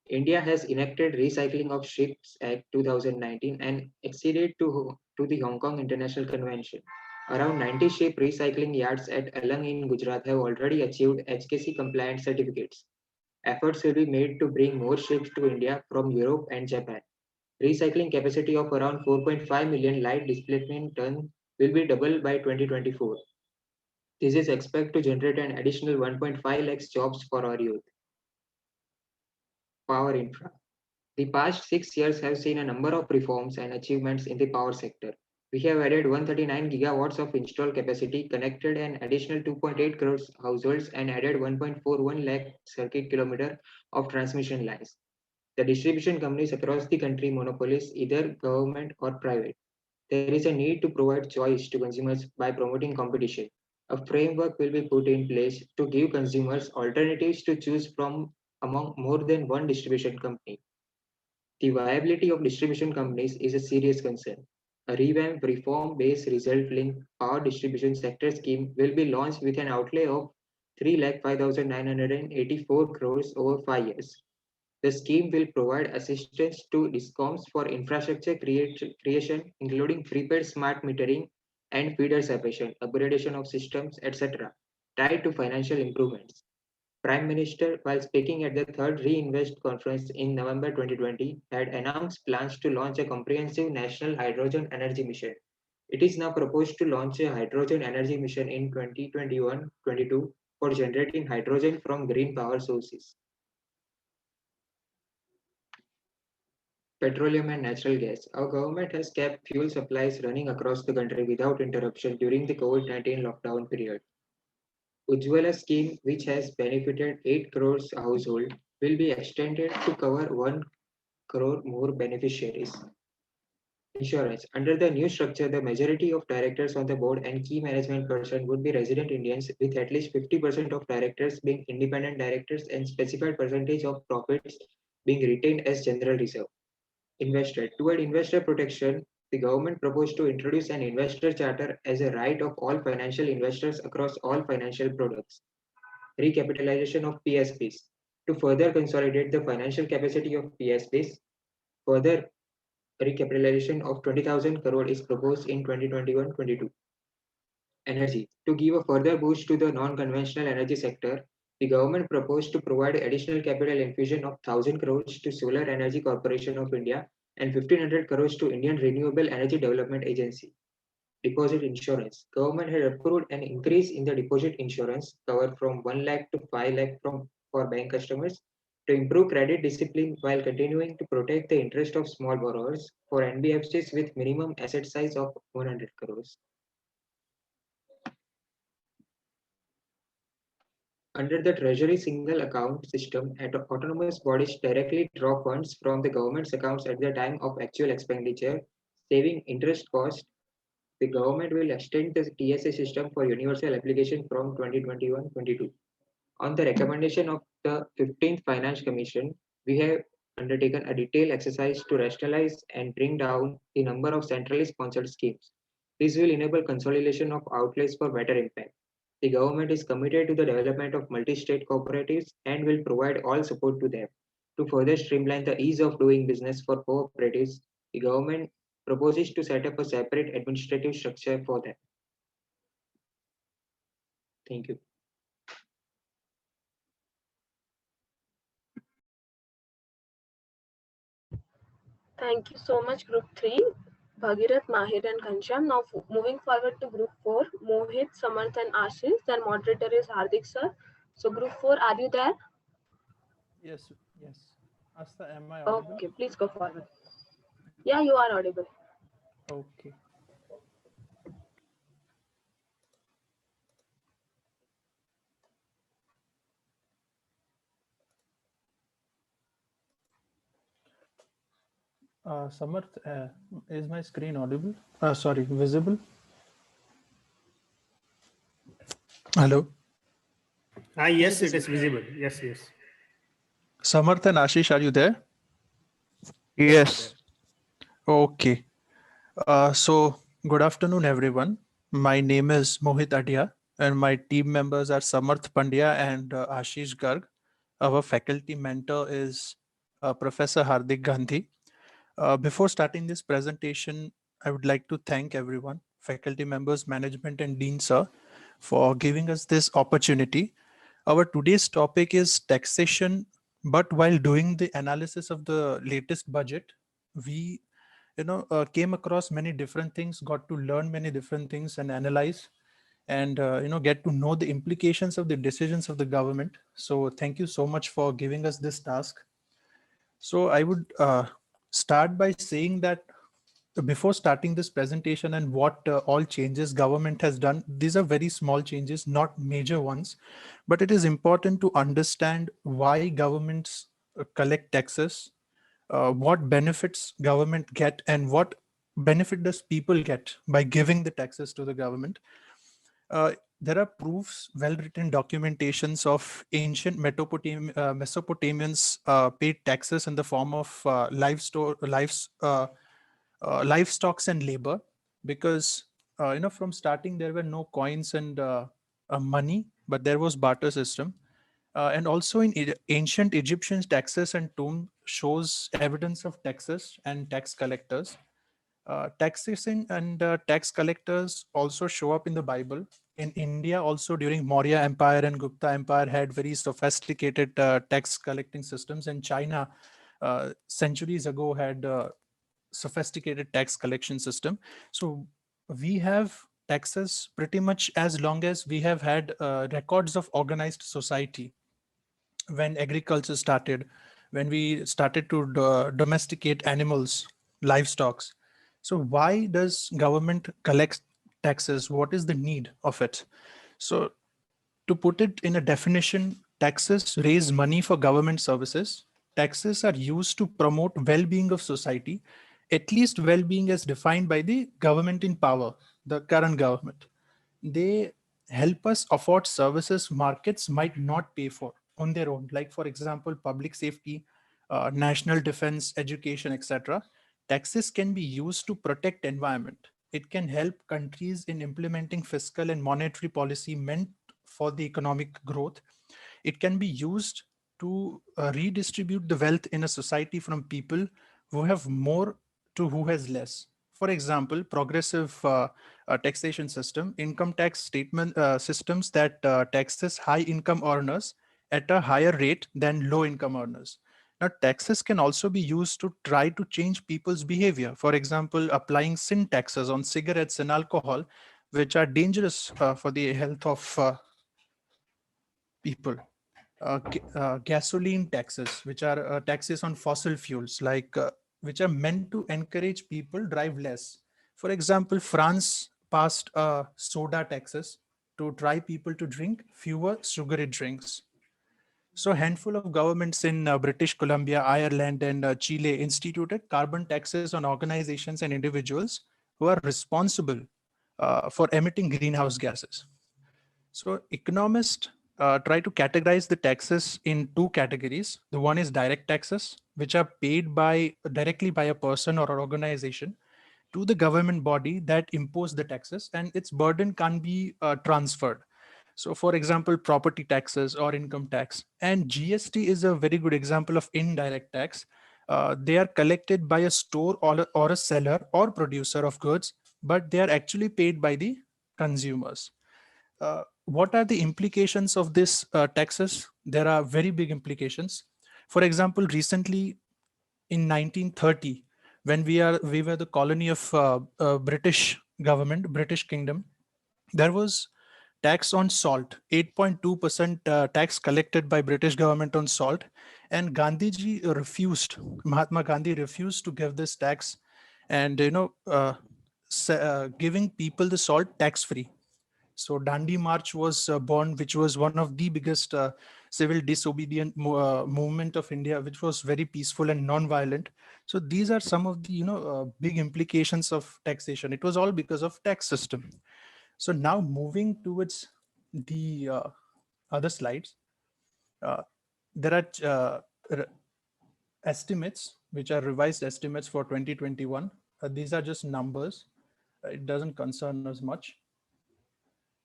India has enacted Recycling of Ships Act 2019 and acceded to the Hong Kong International Convention. Around 90 ship recycling yards at Alang in Gujarat have already achieved HKC compliant certificates. Efforts will be made to bring more ships to India from Europe and Japan. Recycling capacity of around 4.5 million light displacement ton will be doubled by 2024. This is expected to generate an additional 1.5 lakhs jobs for our youth. Power infra. The past 6 years have seen a number of reforms and achievements in the power sector. We have added 139 gigawatts of installed capacity, connected an additional 2.8 crores households, and added 1.41 lakh circuit kilometer of transmission lines. The distribution companies across the country monopolize either government or private. There is a need to provide choice to consumers by promoting competition. A framework will be put in place to give consumers alternatives to choose from among more than one distribution company. The viability of distribution companies is a serious concern. A revamped reform-based result-linked power distribution sector scheme will be launched with an outlay of 3,05,984 crores over 5 years. The scheme will provide assistance to DISCOMs for infrastructure creation, including prepaid smart metering and feeder separation, upgradation of systems, etc., tied to financial improvements. Prime Minister, while speaking at the third Reinvest conference in November 2020, had announced plans to launch a comprehensive national hydrogen energy mission. It is now proposed to launch a hydrogen energy mission in 2021-22 for generating hydrogen from green power sources. Petroleum and natural gas. Our government has kept fuel supplies running across the country without interruption during the COVID-19 lockdown period. Ujjwala scheme, which has benefited 8 crores household, will be extended to cover 1 crore more beneficiaries. Insurance. Under the new structure, the majority of directors on the board and key management person would be resident Indians, with at least 50% of directors being independent directors and specified percentage of profits being retained as general reserve. Investor. Toward investor protection, the government proposed to introduce an investor charter as a right of all financial investors across all financial products. Recapitalization of PSBs. To further consolidate the financial capacity of PSBs, Further recapitalization of 20,000 crore is proposed in 2021-22. Energy. To give a further boost to the non-conventional energy sector, the government proposed to provide additional capital infusion of 1,000 crores to Solar Energy Corporation of India and 1,500 crores to Indian Renewable Energy Development Agency. Deposit insurance. Government had approved an increase in the deposit insurance cover from 1 lakh to 5 lakh for bank customers to improve credit discipline while continuing to protect the interest of small borrowers for NBFCs with minimum asset size of 100 crores. Under the Treasury single account system, autonomous bodies directly draw funds from the government's accounts at the time of actual expenditure, saving interest cost. The government will extend the TSA system for universal application from 2021-22. On the recommendation of the 15th Finance Commission, we have undertaken a detailed exercise to rationalize and bring down the number of centrally sponsored schemes. This will enable consolidation of outlays for better impact. The government is committed to the development of multi-state cooperatives and will provide all support to them. To further streamline the ease of doing business for cooperatives, the government proposes to set up a separate administrative structure for them. Thank you. Thank you so much, Group 3. Bhagirath, Mahir, and Ghanshyam. Now moving forward to Group 4, Mohit, Samarth, and Ashish. Their moderator is Hardik, sir. So Group 4, are you there? Yes, yes. Asta, am I audible? Okay, please go forward. Yeah, you are audible. Okay. Samarth, is my screen audible? Sorry, visible? Hello. Yes, it is visible. Yes, yes. Samarth and Ashish, are you there? Yes. Okay. So good afternoon, everyone. My name is Mohit Adia, and my team members are Samarth Pandya and Ashish Garg. Our faculty mentor is Professor Hardik Gandhi. Before starting this presentation, I would like to thank everyone, faculty members, management, and Dean Sir, for giving us this opportunity. Our today's topic is taxation, but while doing the analysis of the latest budget, we came across many different things, got to learn many different things and analyze and get to know the implications of the decisions of the government. So thank you so much for giving us this task. So I would start by saying that before starting this presentation and what all changes government has done, these are very small changes, not major ones, but it is important to understand why governments collect taxes, what benefits government get, and what benefit does people get by giving the taxes to the government. There are proofs, well-written documentations of ancient Mesopotamians paid taxes in the form of livestocks and labor, because from starting there were no coins and money, but there was barter system. And also in ancient Egyptian taxes and tomb shows evidence of taxes and tax collectors. Taxation and tax collectors also show up in the Bible. In India, also during Maurya Empire and Gupta Empire had very sophisticated tax collecting systems, and China centuries ago had sophisticated tax collection system. So we have taxes pretty much as long as we have had records of organized society. When agriculture started, when we started to domesticate animals, livestock. So why does government collect taxes? What is the need of it? So to put it in a definition, taxes raise money for government services. Taxes are used to promote well-being of society, at least well-being as defined by the government in power, the current government. They help us afford services markets might not pay for on their own, like for example, public safety, national defense, education, etc. Taxes can be used to protect environment. It can help countries in implementing fiscal and monetary policy meant for the economic growth. It can be used to redistribute the wealth in a society from people who have more to who has less. For example, progressive taxation system, income tax statement systems that taxes high income earners at a higher rate than low income earners. Now, taxes can also be used to try to change people's behavior. For example, applying sin taxes on cigarettes and alcohol, which are dangerous for the health of people. Gasoline taxes, which are taxes on fossil fuels, which are meant to encourage people drive less. For example, France passed soda taxes to try people to drink fewer sugary drinks. So a handful of governments in British Columbia, Ireland, and Chile instituted carbon taxes on organizations and individuals who are responsible for emitting greenhouse gases. So economists try to categorize the taxes in two categories. The one is direct taxes, which are paid directly by a person or an organization to the government body that impose the taxes, and its burden can't be transferred. So for example, property taxes or income tax. And GST is a very good example of indirect tax. They are collected by a store or a seller or producer of goods, but they are actually paid by the consumers. What are the implications of this taxes? There are very big implications. For example, recently in 1930, when we were the colony of British government, British Kingdom, there was tax on salt, 8.2% tax collected by British government on salt, and Gandhiji refused. Mahatma Gandhi refused to give this tax, and giving people the salt tax free. So Dandi March was born, which was one of the biggest civil disobedient movement of India, which was very peaceful and non-violent. So these are some of the big implications of taxation. It was all because of tax system. So now moving towards the other slides, there are estimates, which are revised estimates for 2021. These are just numbers. It doesn't concern us much.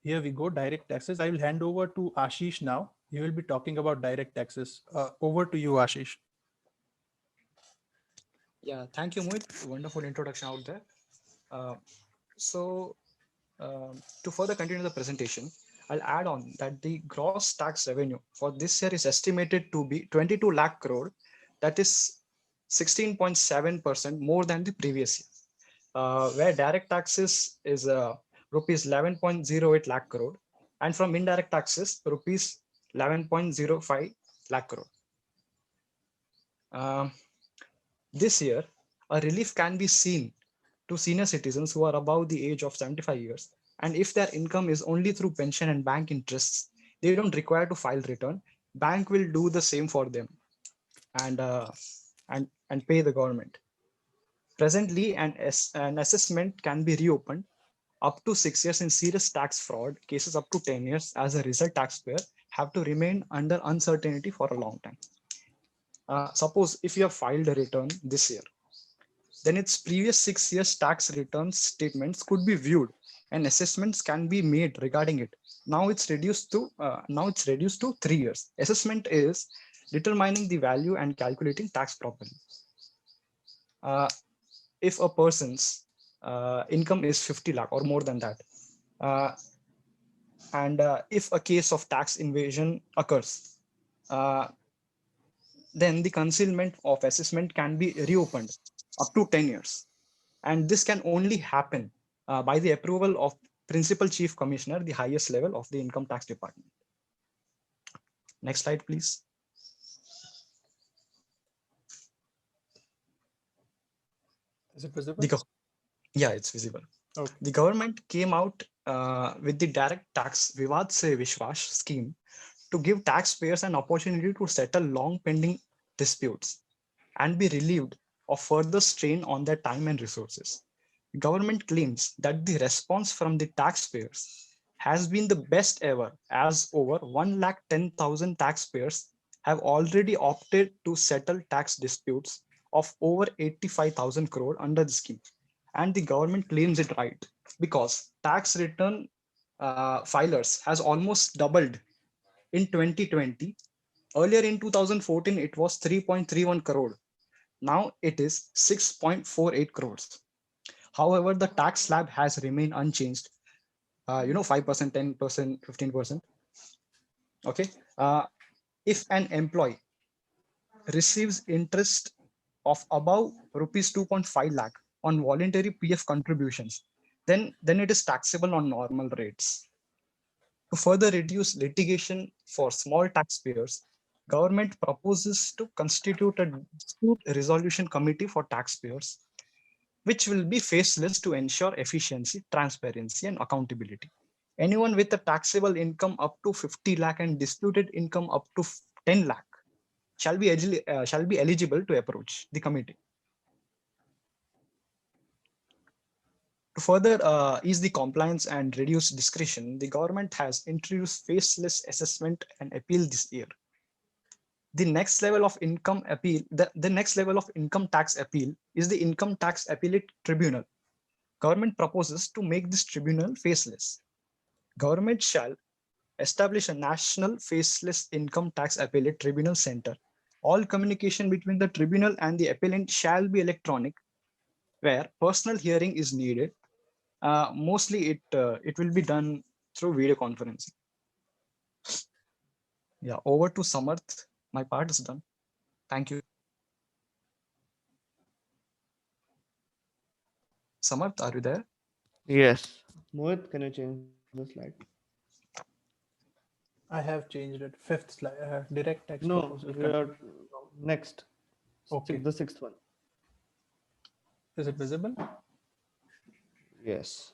Here we go, direct taxes. I will hand over to Ashish now. He will be talking about direct taxes. Over to you, Ashish. Yeah, thank you, Mohit. Wonderful introduction out there. To further continue the presentation, I'll add on that the gross tax revenue for this year is estimated to be 22 lakh crore. That is 16.7% more than the previous year, where direct taxes is rupees 11.08 lakh crore, and from indirect taxes rupees 11.05 lakh crore. This year, a relief can be seen to senior citizens who are above the age of 75 years. And if their income is only through pension and bank interests, they don't require to file return. Bank will do the same for them and pay the government. Presently, an assessment can be reopened up to 6 years in serious tax fraud cases, up to 10 years. As a result, taxpayer have to remain under uncertainty for a long time. Suppose if you have filed a return this year, then its previous 6 years tax return statements could be viewed and assessments can be made regarding it. Now it's reduced to 3 years. Assessment is determining the value and calculating tax properly. If a person's income is 50 lakh or more than that, and if a case of tax evasion occurs, then the concealment of assessment can be reopened up to 10 years. And this can only happen by the approval of Principal Chief Commissioner, the highest level of the Income Tax Department. Next slide, please. Is it visible? Yeah, it's visible. Okay. The government came out with the direct tax Vivad Se Vishwas scheme to give taxpayers an opportunity to settle long pending disputes and be relieved of further strain on their time and resources. The government claims that the response from the taxpayers has been the best ever, as over 110,000 taxpayers have already opted to settle tax disputes of over 85,000 crore under the scheme. And the government claims it right because tax return filers has almost doubled in 2020. Earlier in 2014, it was 3.31 crore. Now it is 6.48 crores. However, the tax slab has remained unchanged. 5%, 10%, 15%. Okay. If an employee receives interest of above rupees 2.5 lakh on voluntary PF contributions, then it is taxable on normal rates. To further reduce litigation for small taxpayers, government proposes to constitute a dispute resolution committee for taxpayers, which will be faceless to ensure efficiency, transparency, and accountability. Anyone with a taxable income up to 50 lakh and disputed income up to 10 lakh shall be eligible to approach the committee. To further ease the compliance and reduce discretion, the government has introduced faceless assessment and appeal this year. The next level of income appeal, the next level of income tax appeal is the Income Tax Appellate Tribunal. Government proposes to make this tribunal faceless. Government shall establish a national faceless income tax appellate tribunal center. All communication between the tribunal and the appellant shall be electronic, where personal hearing is needed. Mostly it will be done through video conferencing. Yeah, over to Samarth. My part is done. Thank you. Samarth, are you there? Yes. Mohit, can you change the slide? I have changed it. Fifth slide, direct tax No, proposal. we are next. Okay. The sixth one. Is it visible? Yes.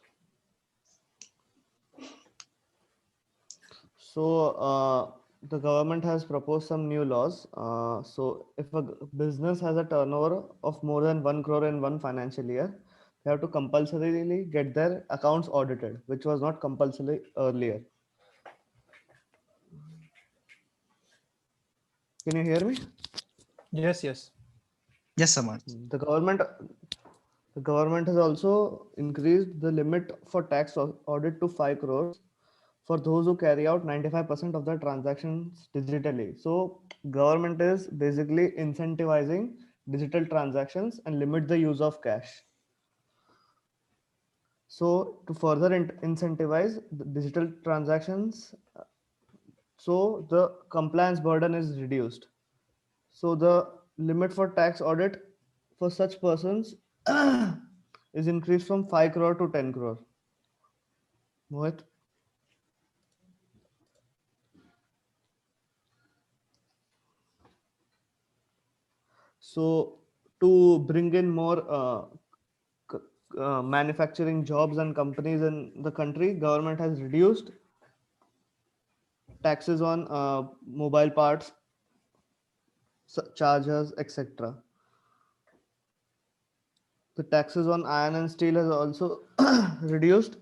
So the government has proposed some new laws. So if a business has a turnover of more than 1 crore in one financial year, they have to compulsorily get their accounts audited, which was not compulsory earlier. Can you hear me? Yes, yes. Yes, Samarth. The government has also increased the limit for tax audit to 5 crores for those who carry out 95% of their transactions digitally. So government is basically incentivizing digital transactions and limit the use of cash. So to further incentivize the digital transactions, so the compliance burden is reduced. So the limit for tax audit for such persons is increased from 5 crore to 10 crore. Mohit? So to bring in more manufacturing jobs and companies in the country, government has reduced taxes on mobile parts, chargers, etc. The taxes on iron and steel has also reduced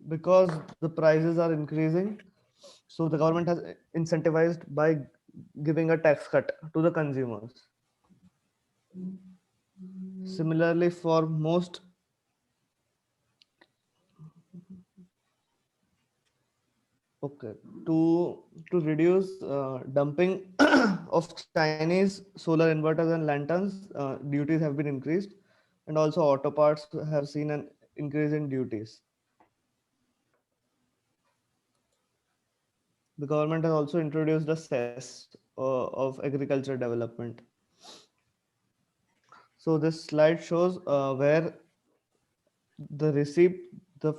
because the prices are increasing. So the government has incentivized by giving a tax cut to the consumers. Similarly, for most to reduce dumping of Chinese solar inverters and lanterns, duties have been increased, and also auto parts have seen an increase in duties. The government has also introduced a cess of agriculture development. So this slide shows where the receipt, the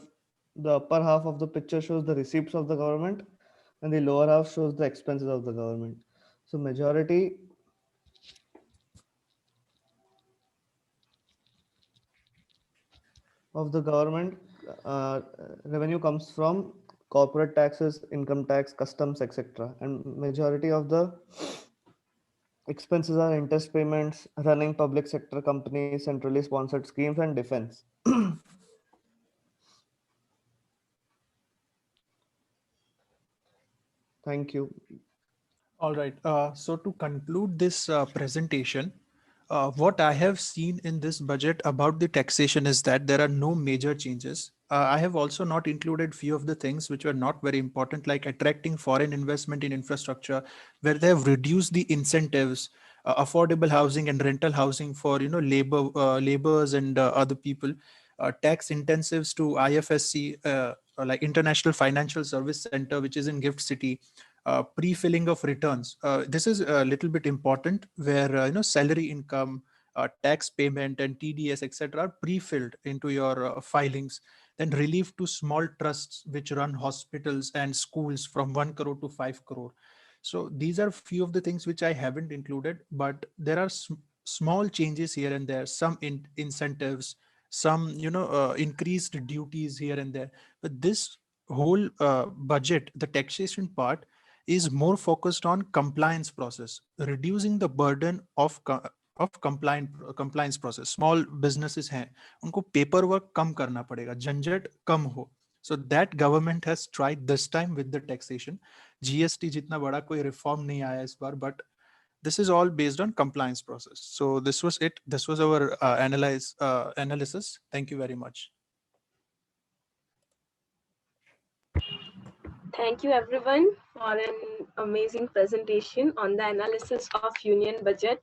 upper half of the picture shows the receipts of the government, and the lower half shows the expenses of the government. So majority of the government revenue comes from corporate taxes, income tax, customs, etc. And majority of the expenses are interest payments, running public sector companies, centrally sponsored schemes, and defense. Thank you. All right. So to conclude this presentation, what I have seen in this budget about the taxation is that there are no major changes. I have also not included few of the things which were not very important, like attracting foreign investment in infrastructure, where they have reduced the incentives affordable housing and rental housing for laborers and other people, tax incentives to IFSC, like International Financial Service Center, which is in Gift City, pre-filling of returns. This is a little bit important, where salary income, tax payment, and TDS, etc., are pre-filled into your filings. Then relief to small trusts which run hospitals and schools from 1 crore to 5 crore. So these are few of the things which I haven't included, but there are small changes here and there, some incentives, some increased duties here and there. But this whole budget, the taxation part, is more focused on compliance process, reducing the burden of compliance process. Small businesses हैं, उनको paperwork कम करना पड़ेगा, झंझट कम हो. So that government has tried this time with the taxation. GST जितना बड़ा कोई reform नहीं आया इस बार, but this is all based on compliance process. So this was it. This was our analysis. Thank you very much. Thank you everyone for an amazing presentation on the analysis of union budget.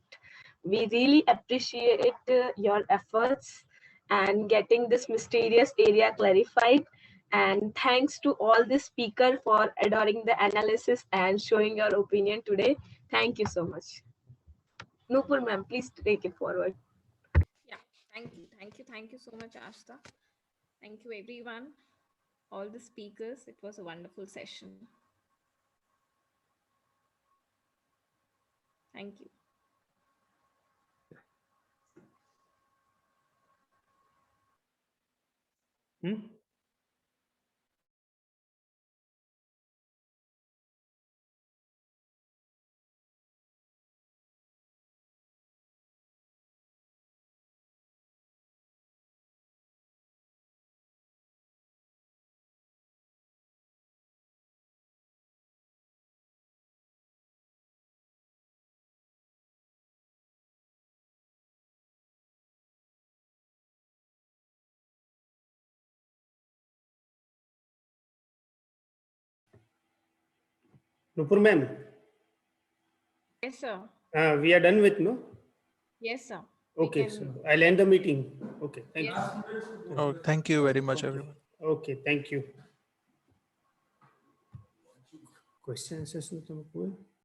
We really appreciate your efforts and getting this mysterious area clarified. And thanks to all the speakers for adoring the analysis and showing your opinion today. Thank you so much. Nupur ma'am, please take it forward. Yeah, thank you. Thank you so much, Ashta. Thank you everyone, all the speakers. It was a wonderful session. Thank you. Nupur ma'am, Yes, sir. we are done with, no? Yes, sir. Okay, so I'll end the meeting. Okay, thank Yes. you. Oh, thank you very much, everyone. Okay, thank you. Questions, Nupur?